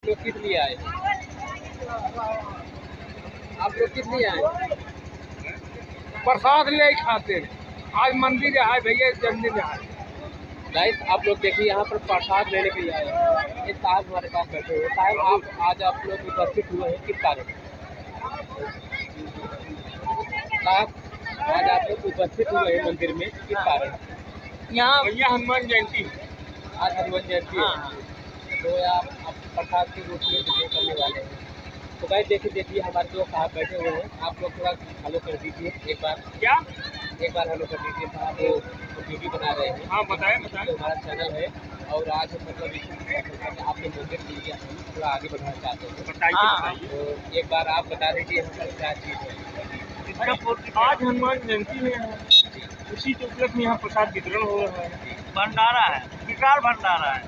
लोग किस लिए आए? आप लोग किस लिए आए? प्रसाद ले खाते। आज मंदिर है भैया, जन्मदिन है। गाइस आप लोग देखिए यहाँ पर प्रसाद लेने के लिए आए हैं। एक साहब हमारे पास बैठे हुए। साहब आप आज आप लोग उपस्थित हुए हैं किस कारण? साहब आज आप लोग उपस्थित हुए हैं मंदिर में किस कारण? यहाँ भैया हनुमान जयंती है। आज हनुमान जयंती है, तो आप प्रसाद के रूप में विजय करने वाले हैं। तो गाइस देखिए हमारे जो साहब बैठे हुए हैं, आप लोग थोड़ा हेलो कर दीजिए एक बार। क्या? एक बार हेलो कर दीजिए साहब, वो वीडियो बना रहे हैं। हाँ बताएं। तो हमारा चैनल है और आज मतलब आपके मंदिर के लिए हम थोड़ा आगे बढ़ाना चाहते हैं। बताइए। तो एक बार आप बता दीजिए हमारी क्या चीज़ है। आज हनुमान जयंती है, उसी के उपलक्ष्य में यहाँ प्रसाद वितरण हो रहा है। भंडारा है, विशाल भंडारा है।